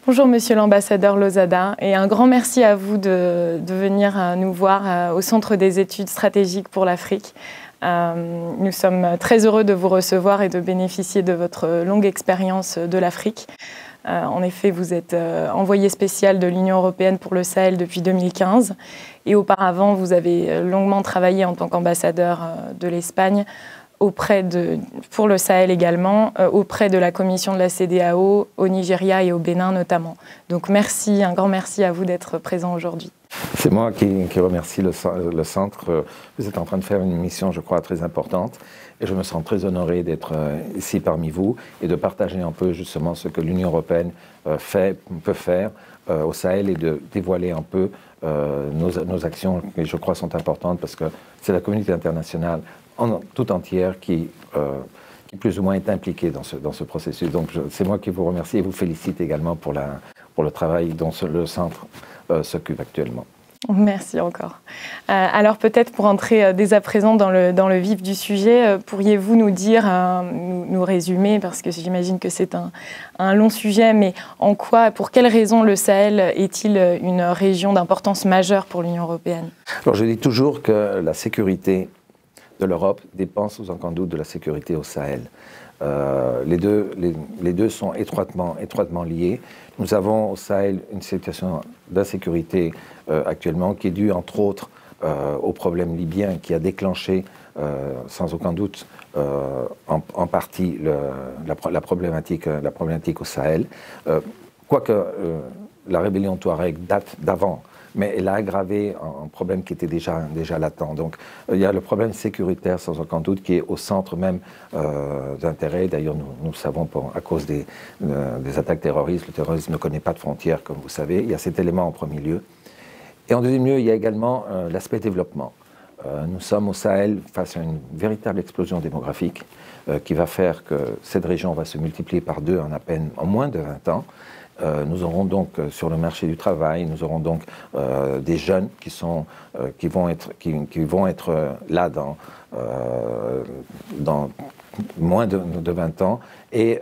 Bonjour Monsieur l'ambassadeur Lozada et un grand merci à vous de venir nous voir au Centre des études stratégiques pour l'Afrique. Nous sommes très heureux de vous recevoir et de bénéficier de votre longue expérience de l'Afrique. En effet, vous êtes envoyé spécial de l'Union européenne pour le Sahel depuis 2015 et auparavant, vous avez longuement travaillé en tant qu'ambassadeur de l'Espagne pour le Sahel également, auprès de la commission de la CEDEAO, au Nigeria et au Bénin notamment. Donc merci, un grand merci à vous d'être présent aujourd'hui. C'est moi qui remercie le centre. Vous êtes en train de faire une mission, je crois, très importante. Et je me sens très honoré d'être ici parmi vous et de partager un peu justement ce que l'Union européenne peut faire au Sahel et de dévoiler un peu nos actions qui, je crois, sont importantes parce que c'est la communauté internationale tout entière qui plus ou moins est impliquée dans ce processus. Donc c'est moi qui vous remercie et vous félicite également pour le travail dont le centre s'occupe actuellement. Merci encore. Alors peut-être pour entrer dès à présent dans le vif du sujet, pourriez-vous nous dire, nous résumer, parce que j'imagine que c'est un long sujet, mais pour quelles raisons le Sahel est-il une région d'importance majeure pour l'Union européenne? Alors je dis toujours que la sécurité de l'Europe dépend sans aucun doute de la sécurité au Sahel. Les deux sont étroitement liés. Nous avons au Sahel une situation d'insécurité actuellement qui est due entre autres au problème libyen qui a déclenché sans aucun doute en partie la problématique au Sahel. Quoique la rébellion Touareg date d'avant, mais elle a aggravé un problème qui était déjà latent. Donc il y a le problème sécuritaire sans aucun doute qui est au centre même d'intérêt. D'ailleurs nous savons à cause des attaques terroristes, le terrorisme ne connaît pas de frontières comme vous savez. Il y a cet élément en premier lieu. Et en deuxième lieu, il y a également l'aspect développement. Nous sommes au Sahel face à une véritable explosion démographique qui va faire que cette région va se multiplier par deux en moins de 20 ans. Nous aurons donc sur le marché du travail, nous aurons donc des jeunes qui vont être là dans moins de 20 ans et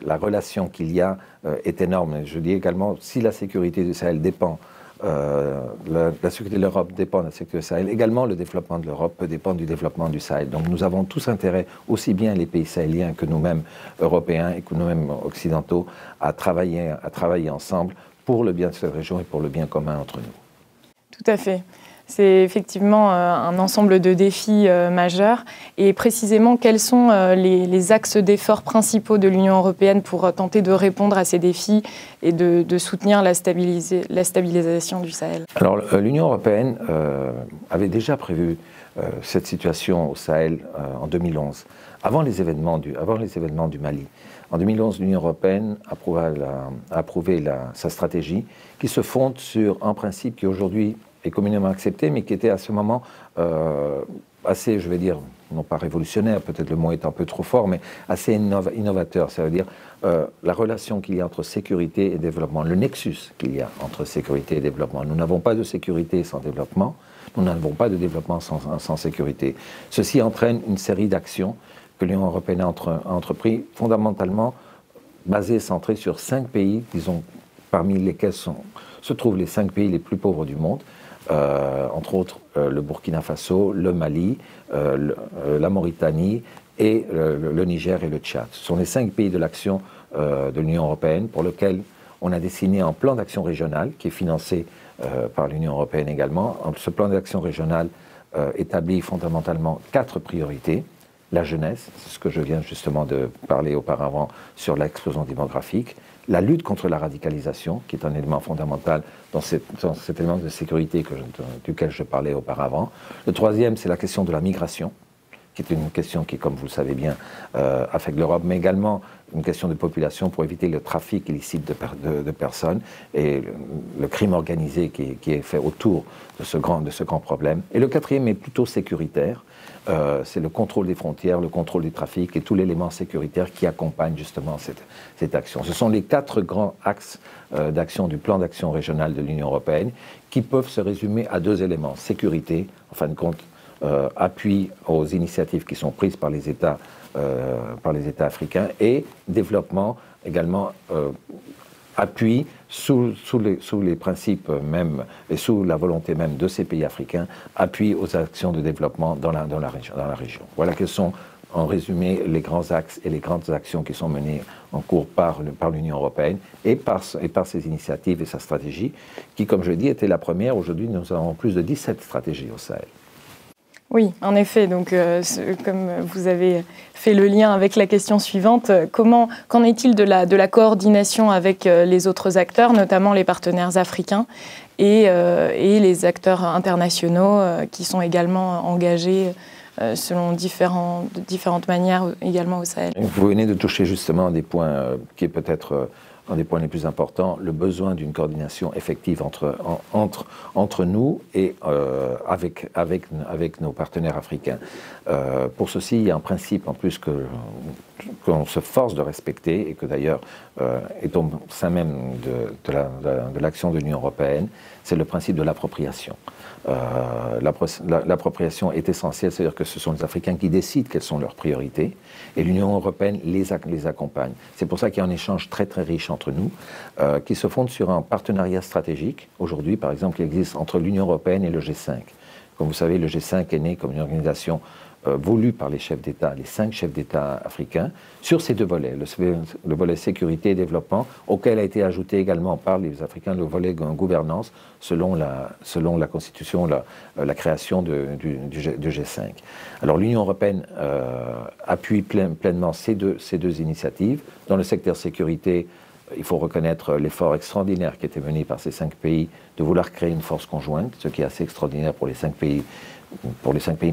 la relation qu'il y a est énorme. Je dis également, si la sécurité du Sahel dépend la sécurité de l'Europe dépend de la sécurité du Sahel. Également, le développement de l'Europe peut dépendre du développement du Sahel. Donc nous avons tous intérêt, aussi bien les pays sahéliens que nous-mêmes Européens et que nous-mêmes Occidentaux, à travailler ensemble pour le bien de cette région et pour le bien commun entre nous. Tout à fait. C'est effectivement un ensemble de défis majeurs. Et précisément, quels sont les axes d'efforts principaux de l'Union européenne pour tenter de répondre à ces défis et de soutenir la stabilisation du Sahel? Alors, l'Union européenne avait déjà prévu cette situation au Sahel en 2011, avant les événements du Mali. En 2011, l'Union européenne a approuvé sa stratégie qui se fonde sur un principe qui aujourd'hui est communément accepté, mais qui était à ce moment assez, je vais dire, non pas révolutionnaire, peut-être le mot est un peu trop fort, mais assez innovateur. Ça veut dire la relation qu'il y a entre sécurité et développement, le nexus qu'il y a entre sécurité et développement. Nous n'avons pas de sécurité sans développement, nous n'avons pas de développement sans sécurité. Ceci entraîne une série d'actions que l'Union européenne a entrepris, fondamentalement basées, centrées sur 5 pays, disons, parmi lesquels se trouvent les 5 pays les plus pauvres du monde. Entre autres le Burkina Faso, le Mali, la Mauritanie et le Niger et le Tchad. Ce sont les 5 pays de l'action de l'Union européenne pour lesquels on a dessiné un plan d'action régional qui est financé par l'Union européenne également. Ce plan d'action régional établit fondamentalement 4 priorités. La jeunesse, c'est ce que je viens justement de parler auparavant sur l'explosion démographique. La lutte contre la radicalisation, qui est un élément fondamental dans cet élément de sécurité duquel je parlais auparavant. Le troisième, c'est la question de la migration, qui est une question qui, comme vous le savez bien, affecte l'Europe, mais également une question de population pour éviter le trafic illicite de personnes et le crime organisé qui est fait autour de ce grand problème. Et le quatrième est plutôt sécuritaire. C'est le contrôle des frontières, le contrôle du trafic et tout l'élément sécuritaire qui accompagne justement cette action. Ce sont les 4 grands axes d'action du plan d'action régional de l'Union européenne qui peuvent se résumer à 2 éléments. Sécurité, en fin de compte, appui aux initiatives qui sont prises par les États africains et développement également appuie sous les principes même et sous la volonté même de ces pays africains, appuie aux actions de développement dans la région. Voilà quels sont en résumé les grands axes et les grandes actions qui sont menées en cours par l'Union européenne et par ses initiatives et sa stratégie, qui, comme je l'ai dit, était la première. Aujourd'hui, nous avons plus de 17 stratégies au Sahel. Oui, en effet. Donc, comme vous avez fait le lien avec la question suivante, qu'en est-il de la coordination avec les autres acteurs, notamment les partenaires africains et les acteurs internationaux qui sont également engagés selon différentes manières également au Sahel? Vous venez de toucher justement un des points qui est peut-être un des points les plus importants, le besoin d'une coordination effective entre nous et avec nos partenaires africains. Pour ceci, il y a un principe en plus qu'on se force de respecter et que d'ailleurs est au sein même de l'action de l'Union européenne, c'est le principe de l'appropriation. L'appropriation est essentielle, c'est-à-dire que ce sont les Africains qui décident quelles sont leurs priorités et l'Union européenne les accompagne. C'est pour ça qu'il y a un échange très très riche entre nous qui se fonde sur un partenariat stratégique. Aujourd'hui, par exemple, qui existe entre l'Union européenne et le G5. Comme vous savez, le G5 est né comme une organisation voulue par les chefs d'État, les 5 chefs d'État africains, sur ces deux volets, le volet sécurité et développement, auquel a été ajouté également par les Africains le volet gouvernance, selon la Constitution, la création du G5. Alors l'Union européenne appuie pleinement ces deux initiatives. Dans le secteur sécurité, il faut reconnaître l'effort extraordinaire qui a été mené par ces 5 pays de vouloir créer une force conjointe, ce qui est assez extraordinaire pour les 5 pays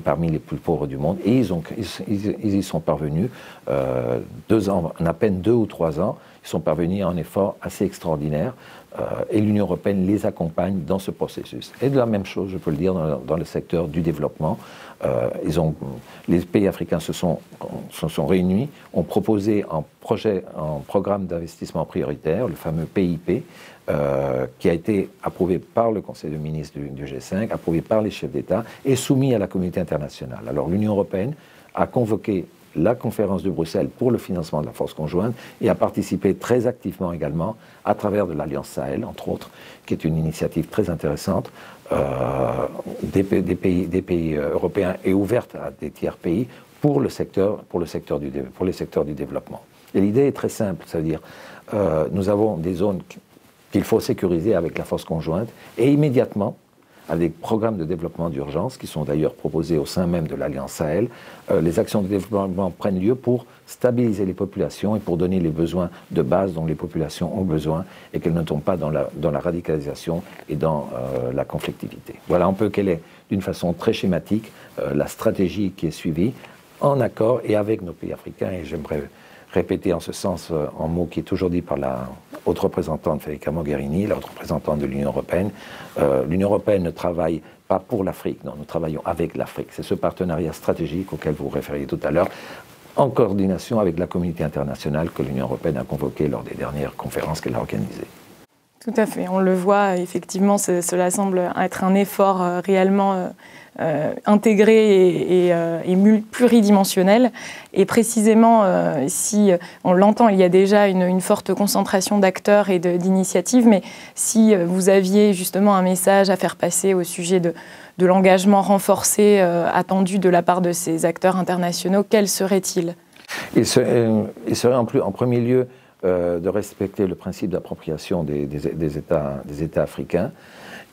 parmi les plus pauvres du monde. Et ils y sont parvenus, en à peine 2 ou 3 ans, ils sont parvenus à un effort assez extraordinaire. Et l'Union européenne les accompagne dans ce processus. Et de la même chose, je peux le dire, dans le secteur du développement. Les pays africains se sont réunis, ont proposé un programme d'investissement prioritaire, le fameux PIP, qui a été approuvé par le Conseil de ministres du G5, approuvé par les chefs d'État et soumis à la communauté internationale. Alors l'Union européenne a convoqué la conférence de Bruxelles pour le financement de la force conjointe et a participé très activement également à travers de l'Alliance Sahel, entre autres, qui est une initiative très intéressante des pays européens et ouverte à des tiers pays pour les secteurs du développement. Et l'idée est très simple, c'est-à-dire nous avons des zones qu'il faut sécuriser avec la force conjointe et immédiatement, avec programmes de développement d'urgence qui sont d'ailleurs proposés au sein même de l'Alliance Sahel, les actions de développement prennent lieu pour stabiliser les populations et pour donner les besoins de base dont les populations ont besoin et qu'elles ne tombent pas dans la radicalisation et dans la conflictivité. Voilà un peu quelle est, d'une façon très schématique, la stratégie qui est suivie en accord et avec nos pays africains. Et j'aimerais répéter en ce sens un mot qui est toujours dit par la haute représentante Federica Mogherini, la haute représentante de l'Union européenne. L'Union européenne ne travaille pas pour l'Afrique, non, nous travaillons avec l'Afrique. C'est ce partenariat stratégique auquel vous vous référiez tout à l'heure, en coordination avec la communauté internationale que l'Union européenne a convoquée lors des dernières conférences qu'elle a organisées. Tout à fait, on le voit, effectivement, cela semble être un effort réellement intégré et pluridimensionnel. Et précisément, si on l'entend, il y a déjà une forte concentration d'acteurs et d'initiatives, mais si vous aviez justement un message à faire passer au sujet de l'engagement renforcé attendu de la part de ces acteurs internationaux, quel serait-il? Il serait en premier lieu de respecter le principe d'appropriation des États africains.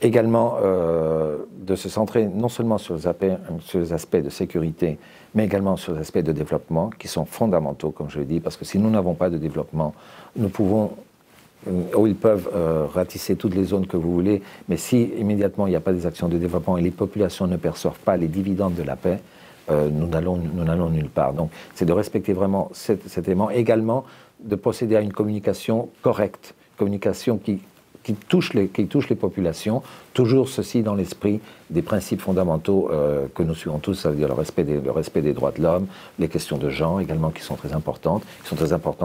Également, de se centrer non seulement sur les aspects de sécurité, mais également sur les aspects de développement qui sont fondamentaux, comme je l'ai dit, parce que si nous n'avons pas de développement, nous pouvons, ils peuvent ratisser toutes les zones que vous voulez, mais si immédiatement il n'y a pas des actions de développement et les populations ne perçoivent pas les dividendes de la paix, nous n'allons nulle part. Donc, c'est de respecter vraiment cet élément. Également, de procéder à une communication correcte, communication qui touche les populations, toujours ceci dans l'esprit des principes fondamentaux que nous suivons tous, ça veut dire le respect des droits de l'homme, les questions de genre également qui sont très importantes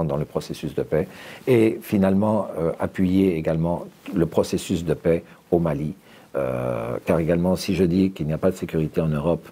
dans le processus de paix, et finalement appuyer également le processus de paix au Mali, car également si je dis qu'il n'y a pas de sécurité en Europe,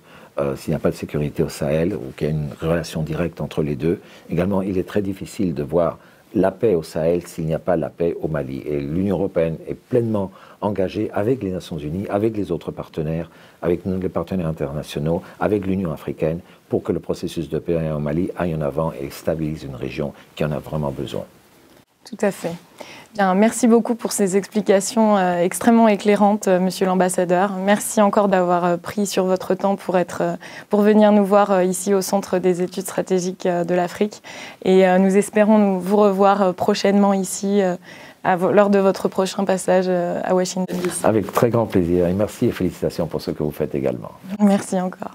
s'il n'y a pas de sécurité au Sahel, ou qu'il y a une relation directe entre les deux, également il est très difficile de voir la paix au Sahel s'il n'y a pas la paix au Mali. Et l'Union européenne est pleinement engagée avec les Nations Unies, avec les autres partenaires, avec les partenaires internationaux, avec l'Union africaine, pour que le processus de paix au Mali aille en avant et stabilise une région qui en a vraiment besoin. Tout à fait. Bien, merci beaucoup pour ces explications extrêmement éclairantes, Monsieur l'ambassadeur. Merci encore d'avoir pris sur votre temps pour venir nous voir ici au Centre des études stratégiques de l'Afrique. Et nous espérons vous revoir prochainement ici lors de votre prochain passage à Washington DC. Avec très grand plaisir. Et merci et félicitations pour ce que vous faites également. Merci encore.